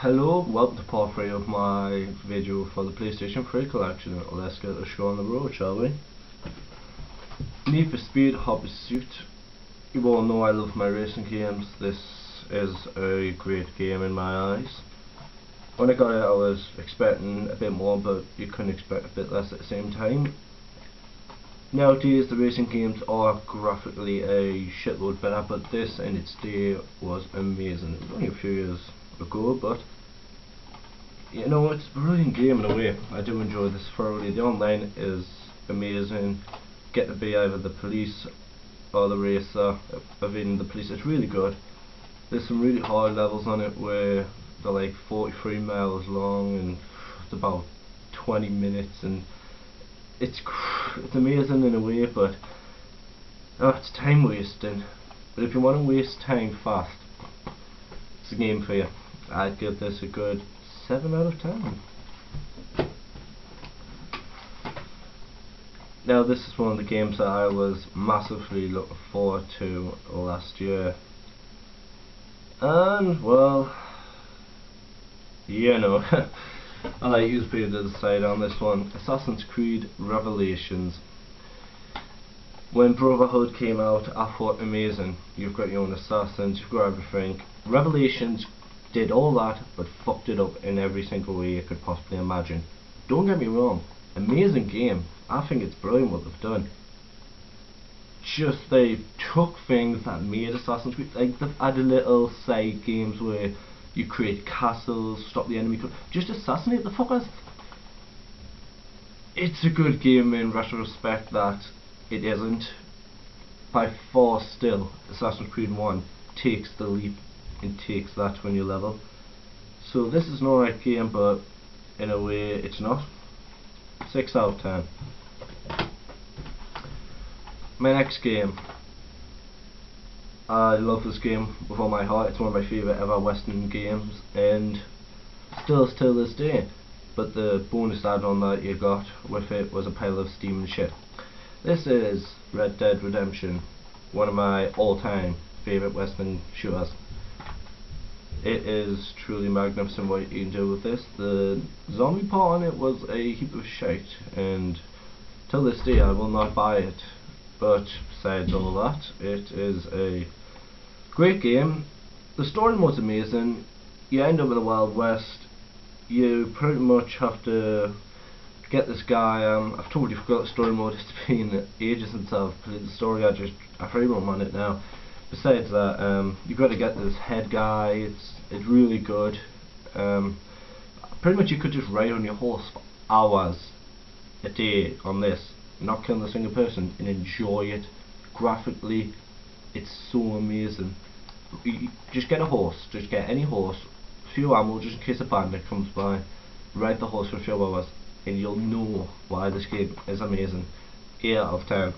Hello, welcome to part 3 of my video for the PlayStation 3 collection. Let's get the show on the road, shall we? Need for Speed Hot Pursuit. You all know I love my racing games. This is a great game in my eyes. When I got it I was expecting a bit more, but you couldn't expect a bit less at the same time. Nowadays the racing games are graphically a shitload better, but this in its day was amazing. It was only a few years ago, but you know, it's a brilliant game in a way. I do enjoy this thoroughly. The online is amazing. Get to be either the police or the racer, evading the police. It's really good. There's some really hard levels on it where they're like 43 miles long and it's about 20 minutes, and it's amazing in a way, but it's time wasting. But if you want to waste time fast, it's a game for you. I'd give this a good 7 out of 10. Now this is one of the games that I was massively looking forward to last year, and well, you know, I'll let you people to decide on this one. Assassin's Creed Revelations. When Brotherhood came out I thought amazing, you've got your own assassins, you've got everything. Revelations did all that but fucked it up in every single way you could possibly imagine. Don't get me wrong, amazing game. I think it's brilliant what they've done. Just they took things that made Assassin's Creed, like they've added little side games where you create castles, stop the enemy, just assassinate the fuckers. It's a good game in retrospect that it isn't. By far still, Assassin's Creed 1 takes the leap and takes that to a new level. So this is an alright game, but in a way it's not. 6 out of 10. My next game. I love this game with all my heart. It's one of my favourite ever Western games, and still till this day. But the bonus add-on that you got with it was a pile of steam and shit. This is Red Dead Redemption, one of my all-time favourite Western shooters. It is truly magnificent what you can do with this. The zombie part on it was a heap of shite, and till this day I will not buy it. But besides all that, it is a great game. The story mode's amazing. You end up in the Wild West. You pretty much have to get this guy. I've totally forgot the story mode. It's been ages since I've played the story. I free roam on it now. Besides that, you've got to get this head guy. It's really good. Pretty much you could just ride on your horse for hours a day on this, not killing a single person, and enjoy it. Graphically, it's so amazing. You just get a horse. Just get any horse. Few ammo just in case a bandit comes by. Ride the horse for a few hours, and you'll know why this game is amazing. 8 out of 10.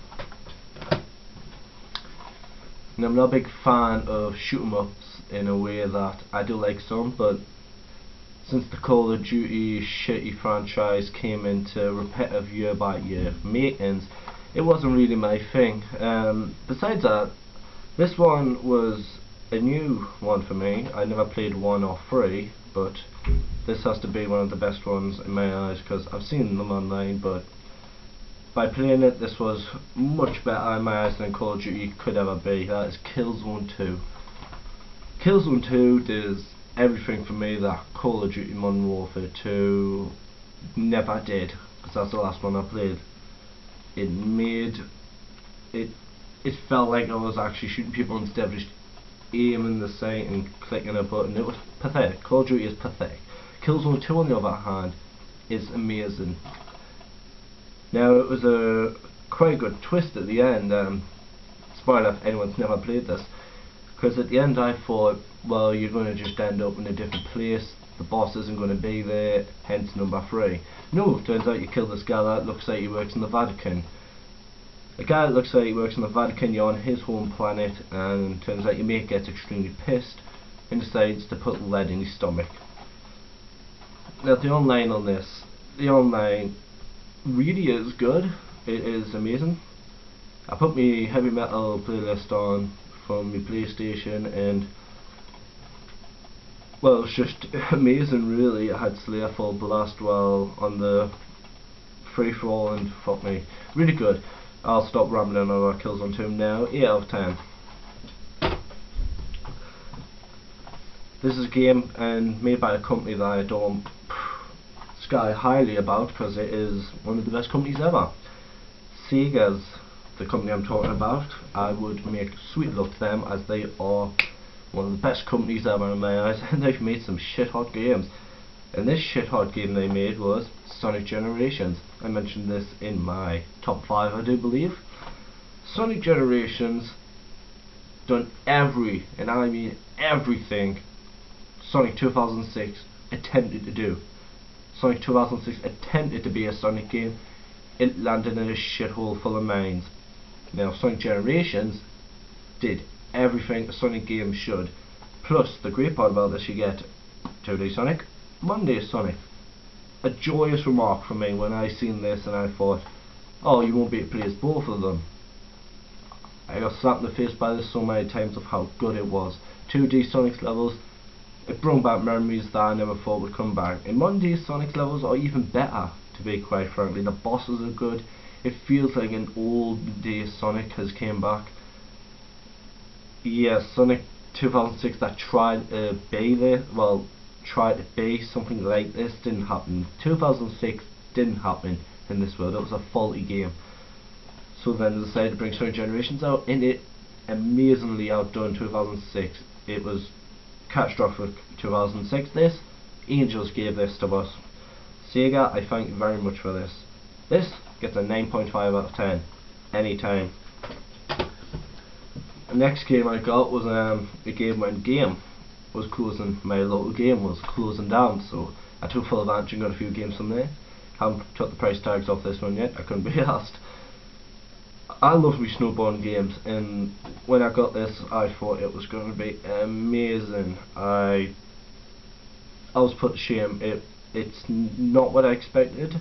And I'm not a big fan of shoot 'em ups in a way that I do like some, but since the Call of Duty shitty franchise came into repetitive year by year makings, it wasn't really my thing. Besides that, this one was a new one for me. I never played 1 or 3, but this has to be one of the best ones in my eyes because I've seen them online, but by playing it, this was much better in my eyes than Call of Duty could ever be. That is Killzone 2. Killzone 2 does everything for me that Call of Duty Modern Warfare 2 never did, because that's the last one I played. It made it felt like I was actually shooting people instead of just aiming the sight and clicking a button. It was pathetic. Call of Duty is pathetic. Killzone 2 on the other hand is amazing. Now it was a quite good twist at the end. Spoiler if anyone's never played this, because at the end I thought, well, you're going to just end up in a different place, the boss isn't going to be there, hence number 3. No, turns out you kill this guy that looks like he works in the Vatican. A guy that looks like he works in the Vatican, you're on his home planet, and turns out your mate gets extremely pissed and decides to put lead in his stomach. Now the online on this, the online really is good. It is amazing. I put my heavy metal playlist on from my PlayStation, and Well, it was just amazing really. I had Slayer full blast while on the free for all, and fuck me, really good. I'll stop rambling on our Killzone Tomb now. 8 out of 10. This is a game and made by a company that I don't sky highly about because it is one of the best companies ever. Sega's the company I'm talking about. I would make sweet love to them as they are one of the best companies ever in my eyes, and they've made some shit hot games. And this shit hot game they made was Sonic Generations. I mentioned this in my top 5, I do believe. Sonic Generations done every, and I mean everything, Sonic 2006 attempted to do. Sonic 2006 attempted to be a Sonic game. It landed in a shithole full of mines. Now Sonic Generations did everything a Sonic game should. Plus the great part about this, you get 2D Sonic, 1D Sonic. A joyous remark from me when I seen this, and I thought, oh, you won't be able to play as both of them. I got slapped in the face by this so many times of how good it was. 2D Sonic's levels, it brought back memories that I never thought would come back. And 1D Sonic's levels are even better, to be quite frankly. The bosses are good. It feels like an old day Sonic has came back. Yeah, Sonic 2006 that tried to be there, well, tried to be something like this, didn't happen. 2006 didn't happen in this world. It was a faulty game. So then they decided to bring Sonic Generations out, and it amazingly outdone 2006. It was catastrophic 2006 this. Angels gave this to us. Sega, I thank you very much for this. This gets a 9.5 out of 10. Anytime. The next game I got was a game when game was closing, my local game was closing down, so I took full advantage and got a few games from there. Haven't took the price tags off this one yet, I couldn't be asked. I love me snowboarding games, and when I got this I thought it was going to be amazing. I was put to shame. It's not what I expected.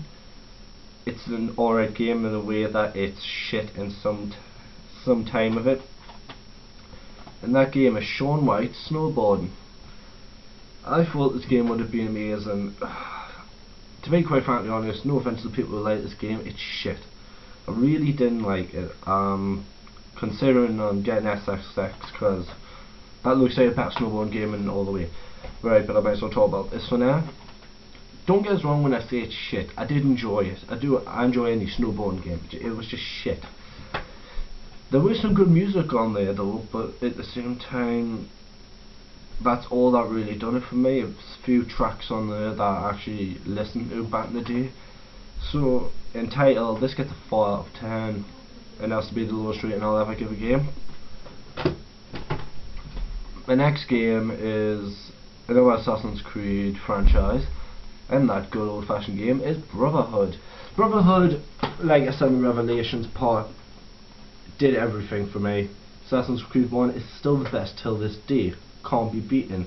It's an alright game in a way that it's shit in some time of it. And that game is Shaun White snowboarding. I thought this game would have been amazing. To be quite frankly honest, no offense to the people who like this game, it's shit. I really didn't like it. Considering on getting SSX, because that looks like a better snowboarding game and all the way. Right, but I might as well talk about this for now. Don't get us wrong when I say it's shit. I did enjoy it. I enjoy any snowboarding game. It was just shit. There was some good music on there though, but at the same time, that's all that really done it for me. There's a few tracks on there that I actually listened to back in the day. So, in title, this gets a 4 out of 10, and that's to be the lowest rating I'll ever give a game. My next game is another Assassin's Creed franchise, and that good old fashioned game is Brotherhood. Brotherhood, like I said in Revelations part, did everything for me. Assassin's Creed 1 is still the best till this day, can't be beaten,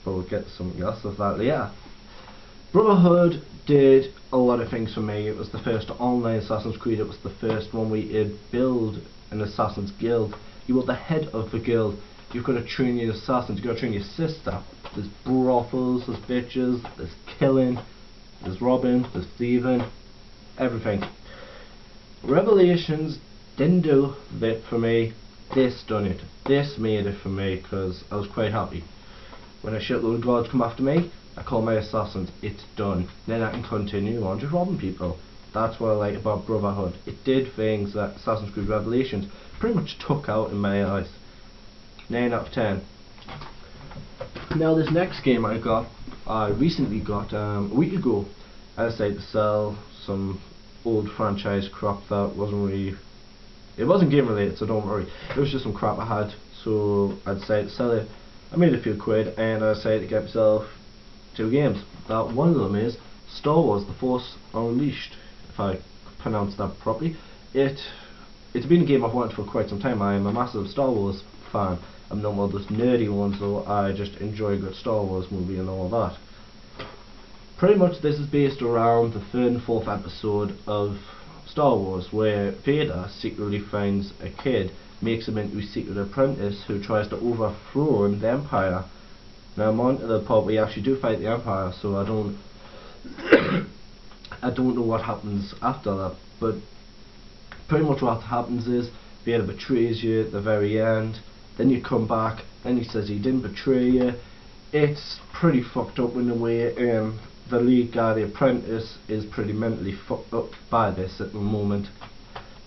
but we'll get to something else of that later. Brotherhood did a lot of things for me. It was the first online Assassin's Creed. It was the first one where you build an Assassin's Guild. You were the head of the guild. You've got to train your assassins, you've got to train your sister. There's brothels, there's bitches, there's killing, there's robbing, there's thieving, everything. Revelations didn't do that for me. This done it. This made it for me, because I was quite happy. When a shitload of guards come after me, I call my assassins. It's done. Then I can continue on just robbing people. That's what I like about Brotherhood. It did things that Assassin's Creed Revelations pretty much took out in my eyes. 9 out of 10. Now this next game I recently got a week ago. I decided to sell some old franchise crap that wasn't really, it wasn't game related, so don't worry. It was just some crap I had, so I decided to sell it. I made a few quid, and I decided to get myself 2 games. That one of them is Star Wars: The Force Unleashed, if I pronounce that properly. It's been a game I've wanted for quite some time. I am a massive Star Wars fan. I'm not one of those nerdy ones though. I just enjoy a good Star Wars movie and all that. Pretty much this is based around the 3rd and 4th episode of Star Wars, where Vader secretly finds a kid, makes him into a secret apprentice who tries to overthrow the Empire. Now I'm on to the part where you actually do fight the Empire, so I don't I don't know what happens after that, but pretty much what happens is Vader betrays you at the very end, then you come back, then he says he didn't betray you. It's pretty fucked up in a way. The lead guy, the apprentice, is pretty mentally fucked up by this at the moment.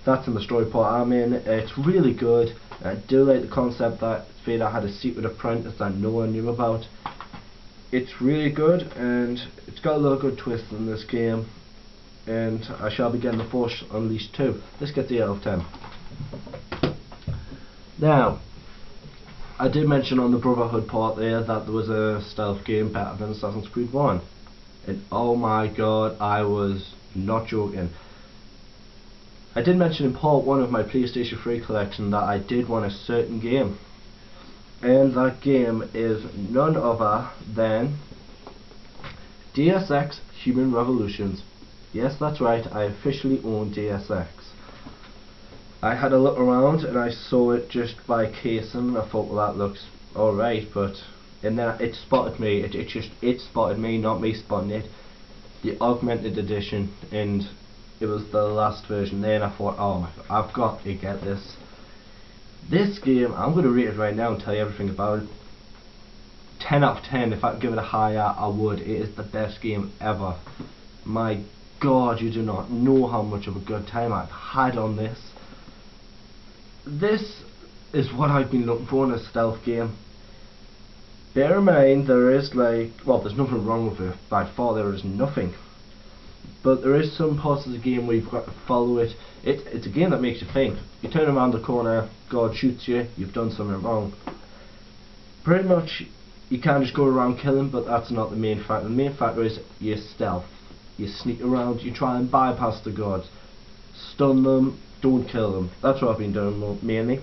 That's in the story part I'm in. It's really good. I do like the concept that Vader had a secret apprentice that no one knew about. It's really good, and it's got a lot of good twists in this game, and I shall be getting the Force Unleashed too. Let's get the 8 out of 10. Now, I did mention on the Brotherhood part there that there was a stealth game better than Assassin's Creed 1, and oh my god, I was not joking. I did mention in part 1 of my PlayStation 3 collection that I did want a certain game, and that game is none other than Deus Ex Human Revolutions. Yes, that's right, I officially own Deus Ex. I had a look around and I saw it just by casing, and I thought, well, that looks alright, but and then it spotted me. It spotted me, not me spotting it. The augmented edition, and it was the last version there, and I thought, oh my god, I've got to get this. This game, I'm going to rate it right now and tell you everything about it. 10 out of 10. If I could give it a higher, I would. It is the best game ever. My god, you do not know how much of a good time I've had on this. This is what I've been looking for in a stealth game. Bear in mind, there is well, there's nothing wrong with it. By far, there is nothing. But there is some parts of the game where you've got to follow it. It's a game that makes you think. You turn around the corner, God shoots you, you've done something wrong. Pretty much, you can't just go around killing, but that's not the main factor. The main factor is your stealth. You sneak around, you try and bypass the guards. Stun them, don't kill them. That's what I've been doing mainly.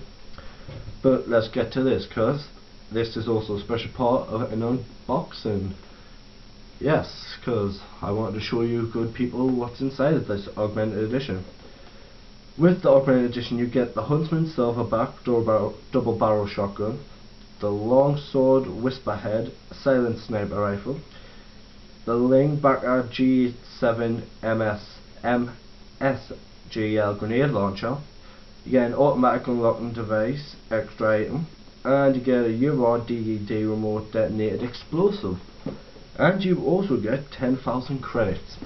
But let's get to this, because this is also a special part of an unboxing. Yes, because I wanted to show you good people what's inside of this augmented edition. With the augmented edition you get the Huntsman Silverback double barrel shotgun, the Longsword Whisperhead silent sniper rifle, the Lingbacker G7 MSGL grenade launcher, you get an automatic unlocking device, extra item, and you get a UR DED remote detonated explosive. And you also get 10,000 credits.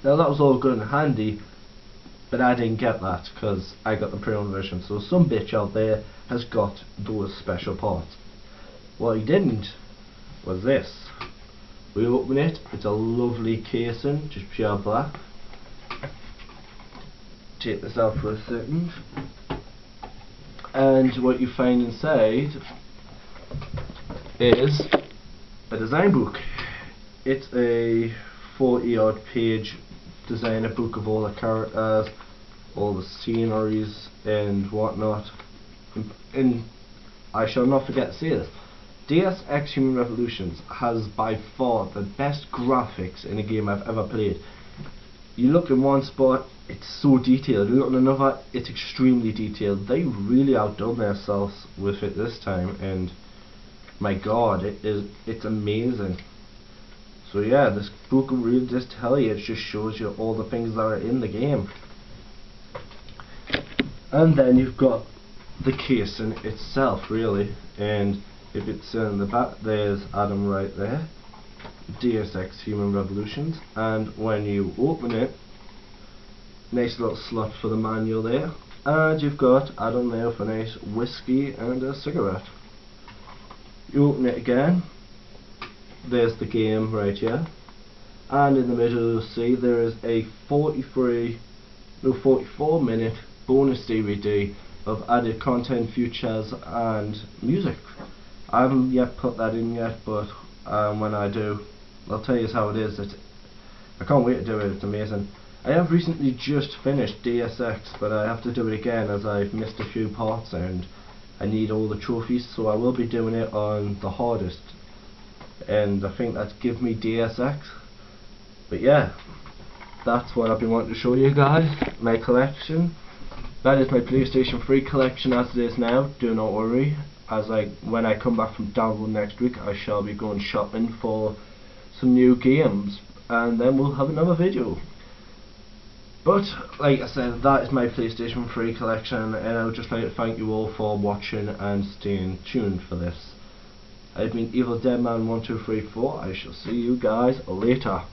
Now that was all good and handy, but I didn't get that because I got the pre-owned version. So some bitch out there has got those special parts. What he didn't was this. We open it, it's a lovely casing, just pure black. Take this out for a second. And what you find inside is a design book. It's a 40-odd page designer book of all the characters, all the sceneries and whatnot. And I shall not forget to say this, Deus Ex Human Revolutions has by far the best graphics in a game I've ever played. You look in one spot, it's so detailed. You look in another, it's extremely detailed. They really outdone themselves with it this time, and my god, it's amazing. So yeah, this book will really just tell you, it just shows you all the things that are in the game. And then you've got the casing itself really, and if it's in the back, there's Adam right there, Deus Ex Human Revolutions, and when you open it, nice little slot for the manual there, and you've got Adam there for a nice whiskey and a cigarette. You open it again, there's the game right here, and in the middle you'll see there is a 44 minute bonus DVD of added content, features and music. I haven't yet put that in yet, but when I do, I'll tell you how it is. I can't wait to do it, it's amazing. I have recently just finished Deus Ex, but I have to do it again as I've missed a few parts and I need all the trophies, so I will be doing it on the hardest, and I think that's give me Deus Ex. But yeah, that's what I've been wanting to show you guys, my collection. That is my PlayStation 3 collection as it is now, do not worry. as when I come back from download next week, I shall be going shopping for some new games, and then we'll have another video. But like I said, that is my PlayStation 3 collection, and I would just like to thank you all for watching and staying tuned for this. I've been Evil Dead Man 1234. I shall see you guys later.